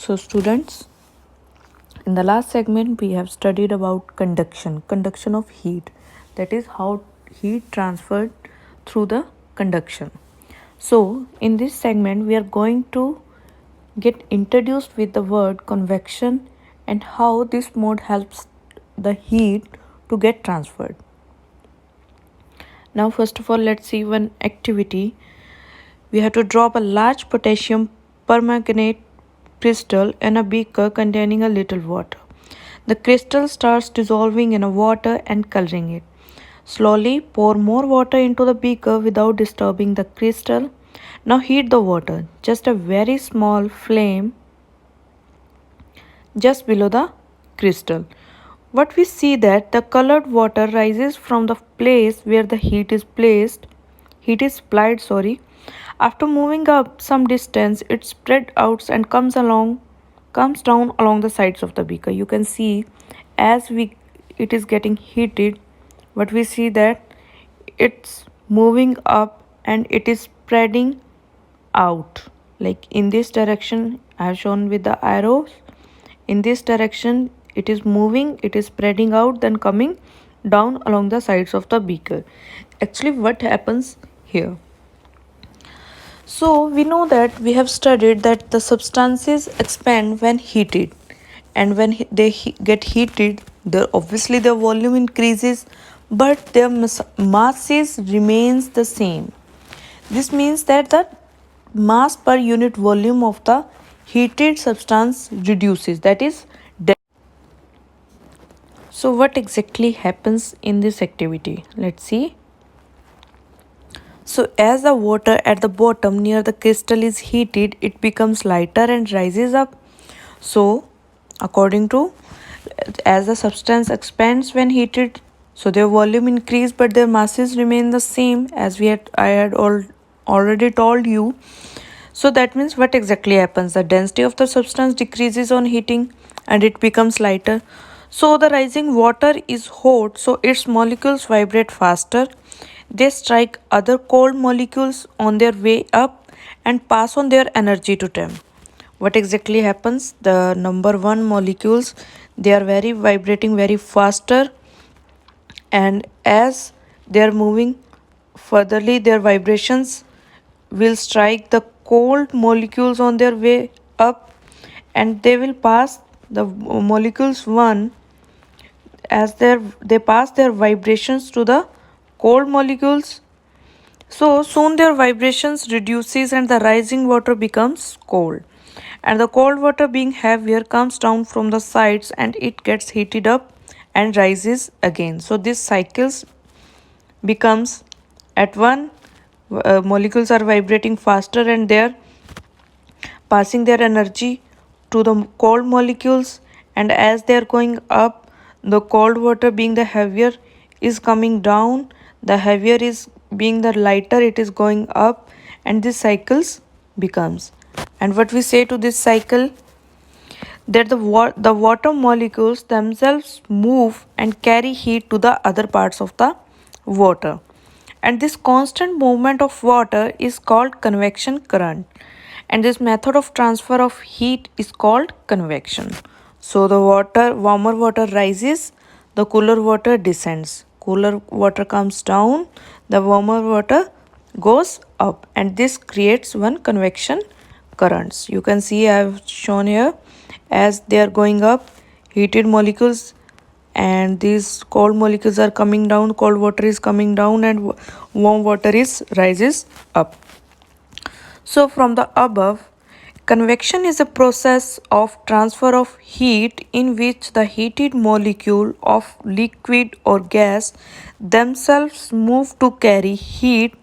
So students, in the last segment we have studied about conduction of heat, that is how heat transferred through the conduction. So in this segment we are going to get introduced with the word convection and how this mode helps the heat to get transferred. Now first of all, let's see one activity. We have to drop a large potassium permanganate crystal in a beaker containing a little water. The crystal starts dissolving in a water and coloring it. Slowly pour more water into the beaker without disturbing the crystal. Now heat the water, just a very small flame just below the crystal. What we see that the colored water rises from the place where the heat is applied. After moving up some distance, it spread out and comes down along the sides of the beaker. You can see as it is getting heated, what we see that it's moving up and it is spreading out, like in this direction I have shown with the arrows. In this direction it is moving, it is spreading out, then coming down along the sides of the beaker. Actually, what happens here? So we know that we have studied that the substances expand when heated, and when they get heated, obviously their volume increases, but their masses remains the same. This means that the mass per unit volume of the heated substance reduces, that is. So what exactly happens in this activity? Let's see. So as the water at the bottom near the crystal is heated, it becomes lighter and rises up. So according to, as the substance expands when heated, so their volume increase but their masses remain the same, as I had already told you. So that means what exactly happens? The density of the substance decreases on heating and it becomes lighter. So the rising water is hot, so its molecules vibrate faster. They strike other cold molecules on their way up and pass on their energy to them. What exactly happens? The number one molecules, they are vibrating very faster, and as they are moving furtherly, their vibrations will strike the cold molecules on their way up, and they will pass the molecules one, as they pass their vibrations to the cold molecules. So soon their vibrations reduces and the rising water becomes cold, and the cold water being heavier comes down from the sides and it gets heated up and rises again. So this cycles becomes at one, molecules are vibrating faster and they're passing their energy to the cold molecules, and as they're going up, the cold water being the heavier is coming down, the heavier is being the lighter, it is going up, and this cycles becomes. And what we say to this cycle, that the water molecules themselves move and carry heat to the other parts of the water, and this constant movement of water is called convection current, and this method of transfer of heat is called convection. So the warmer water rises, the cooler water descends. Cooler water comes down, the warmer water goes up, and this creates one convection currents. You can see I have shown here, as they are going up, heated molecules, and these cold molecules are coming down, cold water is coming down, and warm water rises up. So from the above, convection is a process of transfer of heat in which the heated molecule of liquid or gas themselves move to carry heat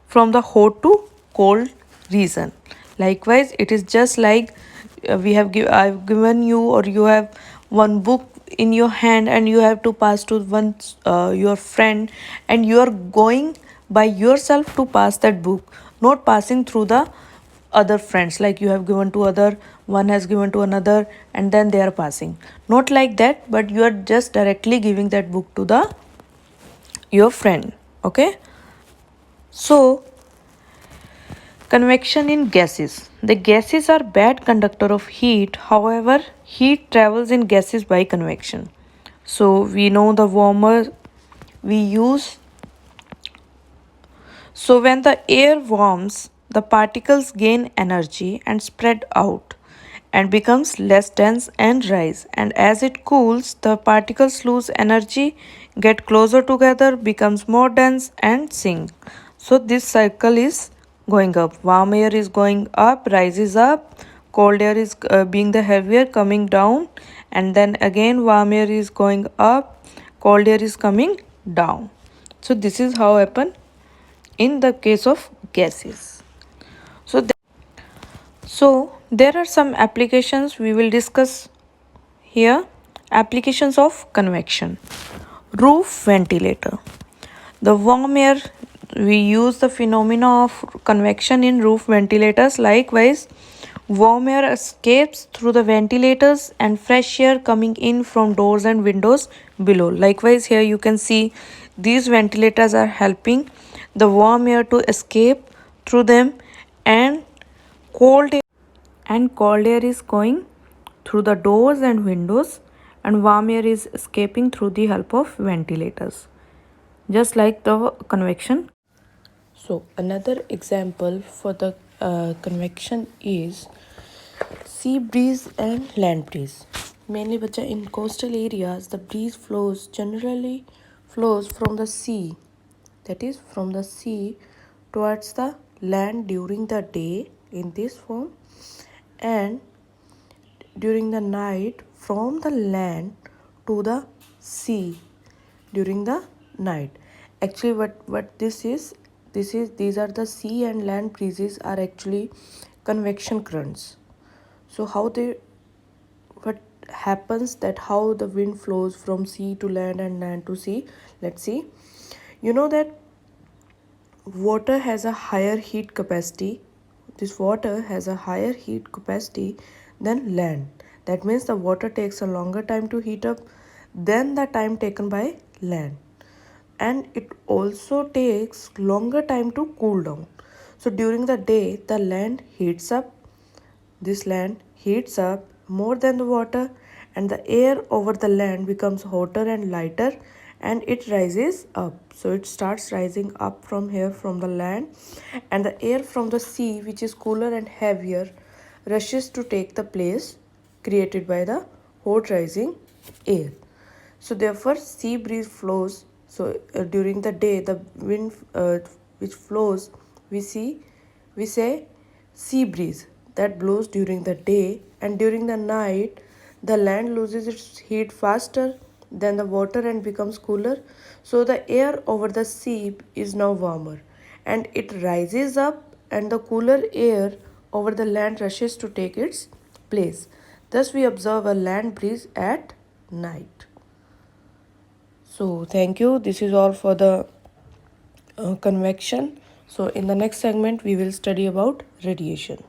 from the hot to cold region. Likewise, it is just like I've given you, or you have one book in your hand and you have to pass to your friend, and you are going by yourself to pass that book, not passing through the other friends, like you have given to other, one has given to another, and then they are passing. Not like that, but you are just directly giving that book to your friend. Okay, so Convection in gases. The gases are bad conductor of heat. However, heat travels in gases by convection. So we know the warmer we use. So when the air warms, the particles gain energy and spread out and becomes less dense and rise. And as it cools, the particles lose energy, get closer together, becomes more dense and sink. So this cycle is going up. Warm air is going up, rises up. Cold air is being the heavier, coming down. And then again warm air is going up, cold air is coming down. So this is how happen in the case of gases. So, there are some applications we will discuss here. Applications of convection. Roof ventilator. The warm air, we use the phenomena of convection in roof ventilators. Likewise, warm air escapes through the ventilators and fresh air coming in from doors and windows below. Likewise, here you can see these ventilators are helping the warm air to escape through them, and cold air is going through the doors and windows, and warm air is escaping through the help of ventilators, just like the convection. So another example for the convection is sea breeze and land breeze. Mainly bacha in coastal areas, the breeze generally flows from the sea, that is from the sea towards the land during the day in this form, and during the night from the land to the sea during the night. Actually what these are the sea and land breezes are actually convection currents. So what happens, that how the wind flows from sea to land and land to sea. Let's see. You know that water has a higher heat capacity. This water has a higher heat capacity than land. That means the water takes a longer time to heat up than the time taken by land. And it also takes longer time to cool down. So during the day, the land heats up. This land heats up more than the water, and the air over the land becomes hotter and lighter, and it rises up. So it starts rising up from here from the land, and the air from the sea, which is cooler and heavier, rushes to take the place created by the hot rising air. So therefore sea breeze flows. So during the day, the wind which flows, we say sea breeze, that blows during the day, and during the night the land loses its heat faster than the water and becomes cooler. So the air over the sea is now warmer, and it rises up, and the cooler air over the land rushes to take its place. Thus we observe a land breeze at night. So thank you. This is all for the convection. So in the next segment we will study about radiation.